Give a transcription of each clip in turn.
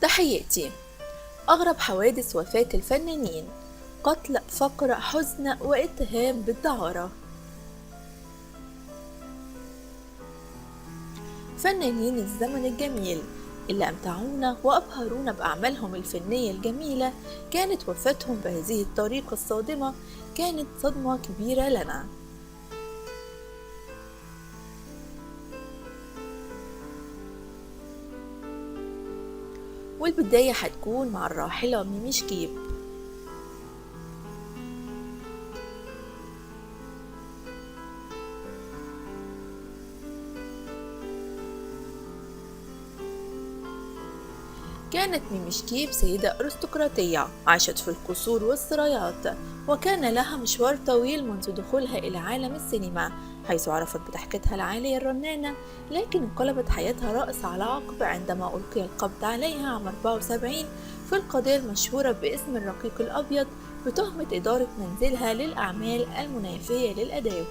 تحياتي. أغرب حوادث وفاة الفنانين: قتل، فقر، حزن، واتهام بالدعارة. فنانين الزمن الجميل اللي أمتعونا وأبهرونا بأعمالهم الفنية الجميلة، كانت وفاتهم بهذه الطريقة الصادمة كانت صدمة كبيرة لنا. والبداية هتكون مع الراحلة ميمي شكيب. كانت ميمي شكيب سيدة أرستقراطية عاشت في القصور والسرايات، وكان لها مشوار طويل منذ دخولها إلى عالم السينما، حيث عرفت بضحكتها العالية الرنانة، لكن انقلبت حياتها رأس على عقب عندما ألقي القبض عليها عام 74 في القضية المشهورة باسم الرقيق الأبيض بتهمة إدارة منزلها للأعمال المنافية للآداب.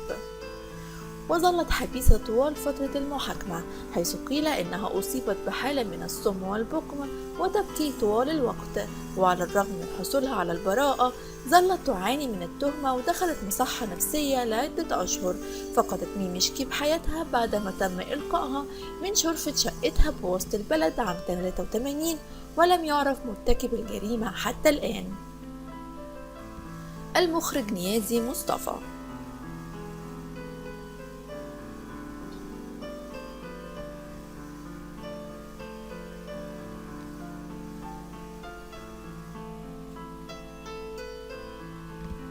وظلت حبيسة طوال فترة المحاكمة، حيث قيل إنها أصيبت بحالة من السم والبكم وتبكي طوال الوقت. وعلى الرغم من حصولها على البراءة، ظلت تعاني من التهمة ودخلت مصحة نفسية لعدة أشهر. فقدت ميمي شكيب حياتها بعدما تم إلقائها من شرفة شقتها بوسط البلد عام 83، ولم يعرف مرتكب الجريمة حتى الآن. المخرج نيازي مصطفى.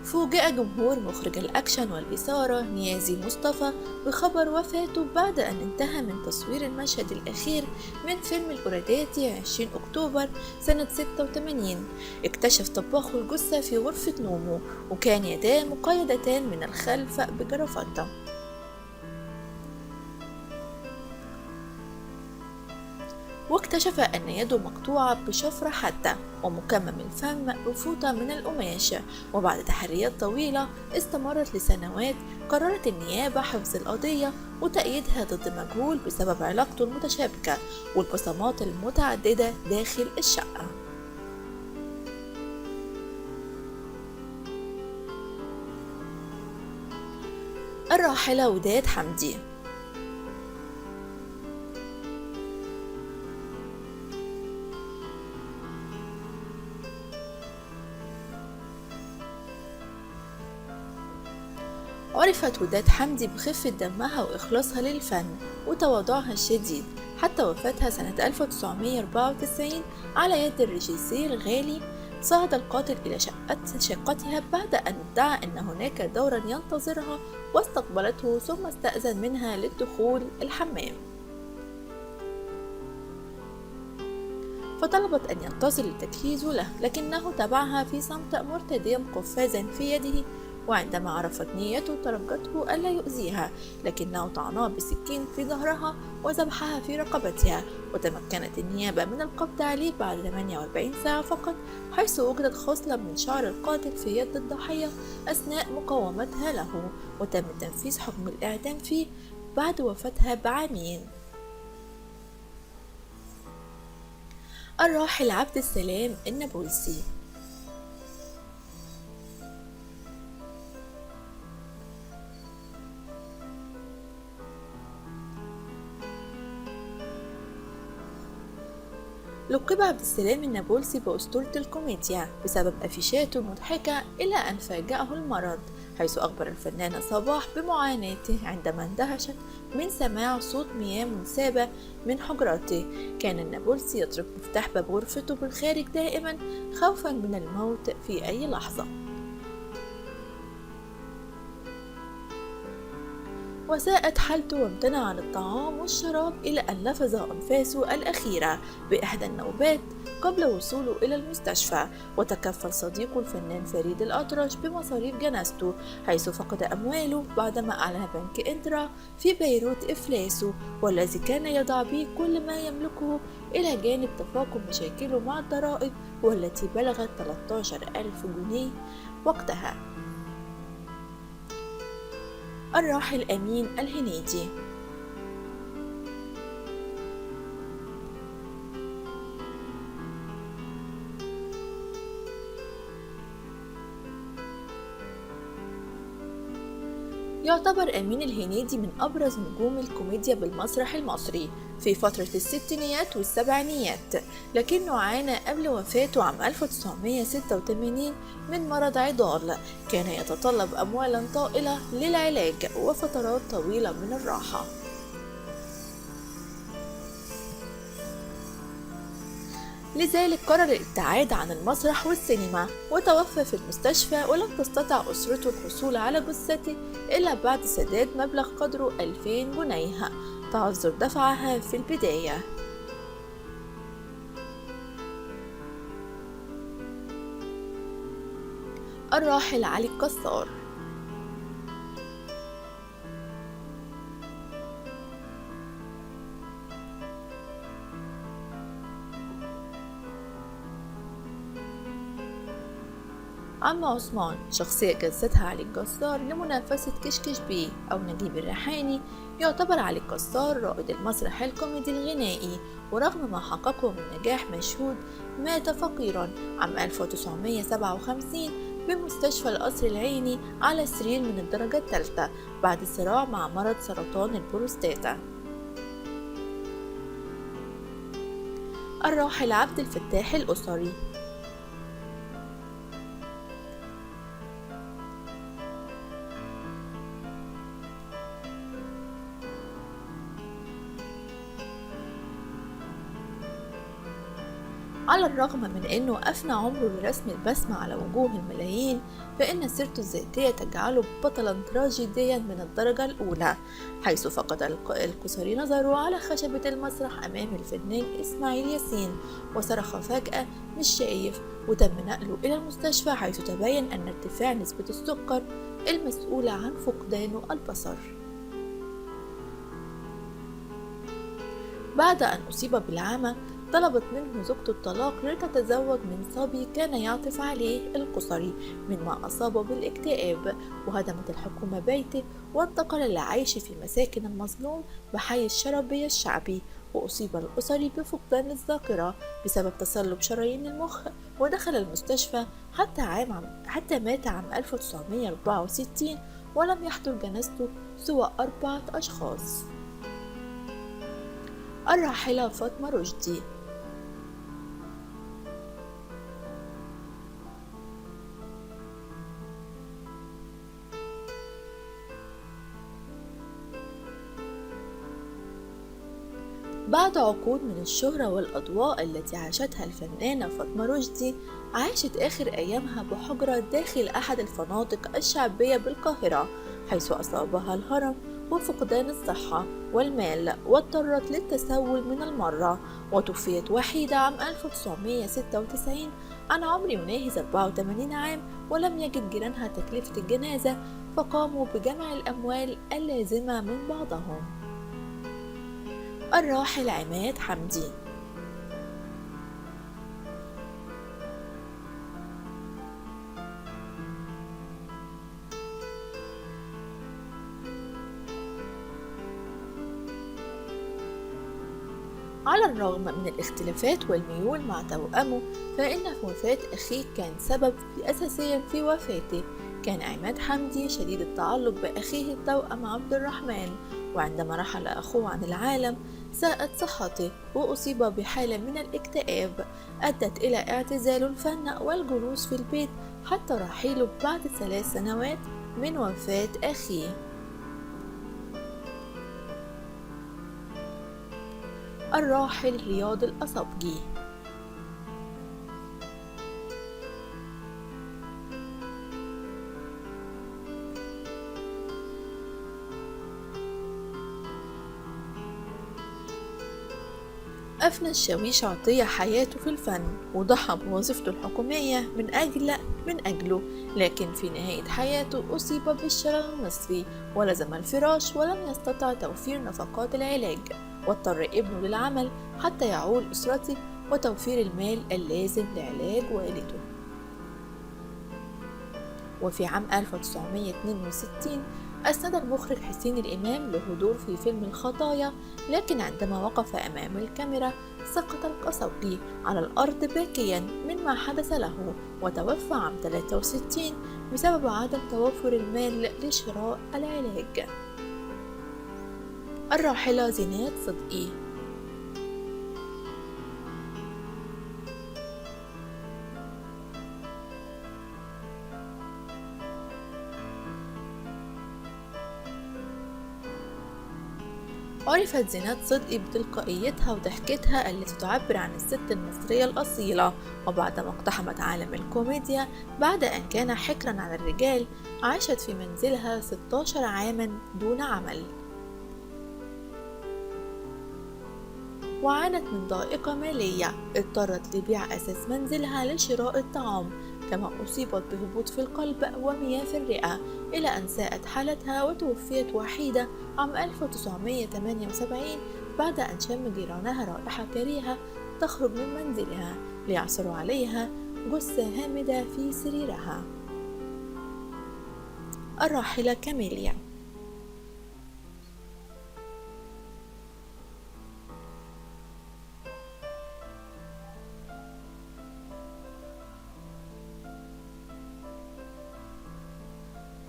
فوجئ جمهور مخرج الأكشن والإثارة نيازي مصطفى بخبر وفاته بعد أن انتهى من تصوير المشهد الأخير من فيلم الأوراداتي 20 أكتوبر سنة 86. اكتشف طباخ الجثة في غرفة نومه، وكان يداه مقيدتان من الخلف بجرافطة، واكتشف أن يده مقطوعة بشفرة حادة ومكمم الفم بفوطة من القماش. وبعد تحريات طويلة استمرت لسنوات، قررت النيابة حفظ القضية وتأييدها ضد مجهول بسبب علاقته المتشابكة والبصمات المتعددة داخل الشقة. الراحلة وداد حمدي. عرفت وداد حمدي بخفة دمها وإخلاصها للفن وتواضعها الشديد حتى وفاتها سنة 1994 على يد الريجيسير غالي. صعد القاتل إلى شقتها بعد أن ادعى أن هناك دورا ينتظرها، واستقبلته ثم استأذن منها للدخول الحمام، فطلبت أن ينتظر التجهيز له، لكنه تبعها في صمت مرتديا قفازا في يده. وعندما عرفت نيته ترجته ألا يؤذيها، لكنه طعنها بسكين في ظهرها وذبحها في رقبتها. وتمكنت النيابة من القبض عليه بعد 48 ساعة فقط، حيث وجدت خصلة من شعر القاتل في يد الضحية أثناء مقاومتها له، وتم تنفيذ حكم الإعدام فيه بعد وفاتها بعامين. الراحل عبد السلام النابلسي. لقب عبد السلام النابلسي بأسطورة الكوميديا بسبب أفيشاته المضحكة، إلى أن فاجأه المرض، حيث أخبر الفنانة صباح بمعاناته عندما اندهشت من سماع صوت مياه منسابة من حجراته. كان النابلسي يترك مفتاح باب غرفته بالخارج دائما، خوفا من الموت في أي لحظة. وساءت حالته وامتنع عن الطعام والشراب إلى أن لفظ أنفاسه الأخيرة بإحدى النوبات قبل وصوله إلى المستشفى. وتكفل صديقه الفنان فريد الأطرش بمصاريف جنازته، حيث فقد أمواله بعدما أعلن بنك إنترا في بيروت إفلاسه، والذي كان يضع به كل ما يملكه، إلى جانب تفاقم مشاكله مع الضرائب والتي بلغت 13,000 جنيه وقتها. الراحل أمين الهنيدي. يعتبر أمين الهنيدي من أبرز نجوم الكوميديا بالمسرح المصري في فترة الستينيات والسبعينيات، لكنه عانى قبل وفاته عام 1986 من مرض عضال كان يتطلب أموالا طائلة للعلاج وفترات طويلة من الراحة. لذلك قرر الابتعاد عن المسرح والسينما وتوفى في المستشفى، ولم تستطع أسرته الحصول على جثته إلا بعد سداد مبلغ قدره 2000 جنيه تعذر دفعها في البداية. الراحل علي الكسار. عم عثمان شخصية جسدها علي الجسار لمنافسة كشكش بيه أو نجيب الريحاني. يعتبر علي الجسار رائد المسرح الكوميدي الغنائي، ورغم ما حققه من نجاح مشهود مات فقيرا عام 1957 بمستشفى القصر العيني على سرير من الدرجة الثالثة بعد صراع مع مرض سرطان البروستاتا. الراحل عبد الفتاح الأسري. على الرغم من أنه أفنى عمره لرسم البسمة على وجوه الملايين، فإن سيرته الذاتية تجعله بطلا تراجيديا من الدرجة الأولى، حيث فقد الكسري نظره على خشبة المسرح أمام الفنان إسماعيل ياسين وصرخ فجأة مش شايف، وتم نقله إلى المستشفى حيث تبين أن ارتفاع نسبة السكر المسؤولة عن فقدانه البصر. بعد أن أصيب بالعمى طلبت منه زوجته الطلاق لتتزوج من صبي كان يعطف عليه القصري مما أصابه بالاكتئاب، وهدمت الحكومة بيته وانتقل للعيش في مساكن المظلوم بحي الشربية الشعبي. وأصيب القصري بفقدان الذاكرة بسبب تصلب شرايين المخ، ودخل المستشفى حتى مات عام 1964 ولم يحضر جنازته سوى 4 أشخاص. الراحلة فاطمة رشدي. بعد عقود من الشهرة والأضواء التي عاشتها الفنانة فاطمة رشدي، عاشت آخر أيامها بحجرة داخل أحد الفنادق الشعبية بالقاهرة، حيث أصابها الهرم وفقدان الصحة والمال، واضطرت للتسول من المرة، وتوفيت وحيدة عام 1996 عن عمر يناهز 84 عام، ولم يجد جيرانها تكلفة الجنازة فقاموا بجمع الأموال اللازمة من بعضهم. الراحل عماد حمدي. على الرغم من الاختلافات والميول مع توأمه، فإن وفاة أخيه كان سبب أساسي في وفاته. كان عماد حمدي شديد التعلق بأخيه التوأم عبد الرحمن، وعندما رحل أخوه عن العالم ساءت صحته وأصيب بحالة من الاكتئاب أدت إلى اعتزال الفن والجلوس في البيت حتى رحيله بعد 3 سنوات من وفاة أخيه. الراحل رياض الأصبجي. أفنى الشاويش عطية حياته في الفن، وضحى بوظيفته الحكومية من أجله، لكن في نهاية حياته أصيب بالشلل النصفي ولزم الفراش ولم يستطع توفير نفقات العلاج، واضطر ابنه للعمل حتى يعول أسرته وتوفير المال اللازم لعلاج والده. وفي عام 1962 أسند المخرج حسين الإمام للحضور في فيلم الخطايا، لكن عندما وقف أمام الكاميرا سقط القسوي على الأرض باكيا مما حدث له، وتوفى عام 63 بسبب عدم توفر المال لشراء العلاج. الراحلة زينات صدقي. عرفت زينات صدقي بتلقائيتها وضحكتها التي تعبر عن الست المصرية الأصيلة، وبعدما اقتحمت عالم الكوميديا بعد أن كان حكرا على الرجال عاشت في منزلها 16 عاما دون عمل، وعانت من ضائقة مالية اضطرت لبيع أساس منزلها لشراء الطعام، كما أصيبت بهبوط في القلب ومياه في الرئة إلى أن ساءت حالتها وتوفيت وحيدة عام 1978 بعد أن شم جيرانها رائحة كريهة تخرج من منزلها ليعثروا عليها جثة هامدة في سريرها. الراحلة كاميليا.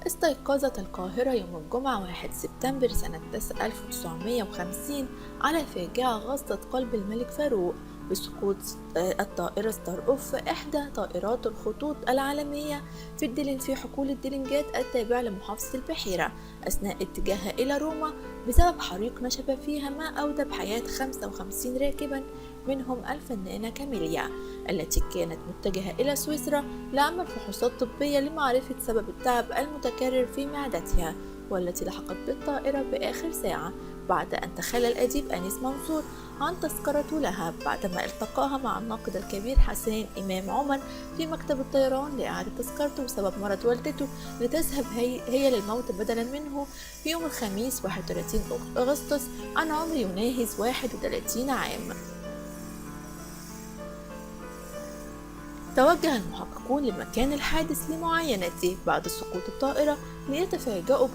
استيقظت القاهرة يوم الجمعة 1 سبتمبر سنة 1950 على فاجعة غصت قلب الملك فاروق بسقوط الطائرة ستار أوف إحدى طائرات الخطوط العالمية في الدلن في حقول الدلنجات التابع لمحافظة البحيرة أثناء اتجاهها إلى روما بسبب حريق نشب فيها ما أودى بحياة 55 راكبا منهم الفنانة كاميليا التي كانت متجهة إلى سويسرا لعمل فحوصات طبية لمعرفة سبب التعب المتكرر في معدتها، والتي لحقت بالطائرة بآخر ساعة بعد أن تخلى الأديب أنيس منصور عن تذكرته لها بعدما التقاها مع الناقد الكبير حسين إمام عمر في مكتب الطيران لإعادة تذكرته بسبب مرض والدته لتذهب هي للموت بدلا منه في يوم الخميس 31 أغسطس عن عمر يناهز 31 عام. توجه المحققون لمكان الحادث لمعاينته بعد سقوط الطائرة ليتفاجأوا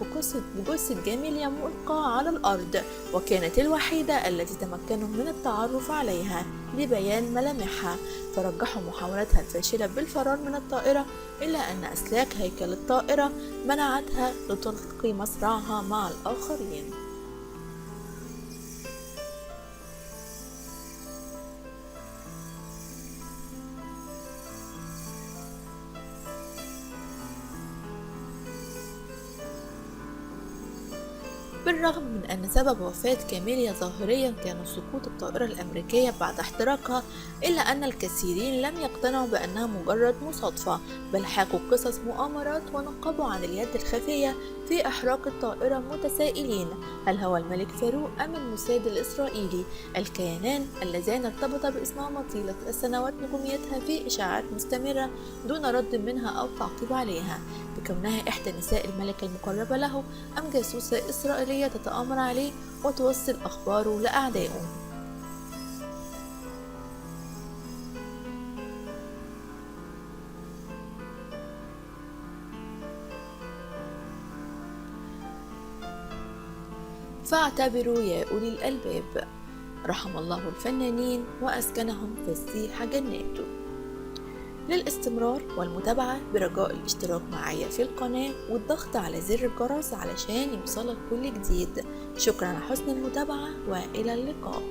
بجثة جاميليا ملقاة على الأرض، وكانت الوحيدة التي تمكنوا من التعرف عليها لبيان ملامحها، فرجحوا محاولتها الفاشلة بالفرار من الطائرة إلا أن أسلاك هيكل الطائرة منعتها لتلقي مصرعها مع الآخرين. بالرغم من أن سبب وفاة كاميليا ظاهريا كان سقوط الطائرة الأمريكية بعد احتراقها، إلا أن الكثيرين لم يقتنعوا بأنها مجرد مصادفة، بل حاكوا قصص مؤامرات ونقبوا عن اليد الخفية في إحراق الطائرة متسائلين هل هو الملك فاروق أم الموساد الإسرائيلي، الكيانان اللذان ارتبط باسمهما طيلة السنوات نجوميتها في إشاعات مستمرة دون رد منها أو تعقيب عليها، بكونها إحدى نساء الملك المقربة له أم جاسوسة إسرائيلية تتآمر عليه وتوصل أخباره لأعدائه. فاعتبروا يا أولي الألباب، رحم الله الفنانين وأسكنهم فسيح جناته. للاستمرار والمتابعة برجاء الاشتراك معايا في القناة والضغط على زر الجرس علشان يوصلك كل جديد. شكرا على حسن المتابعة وإلى اللقاء.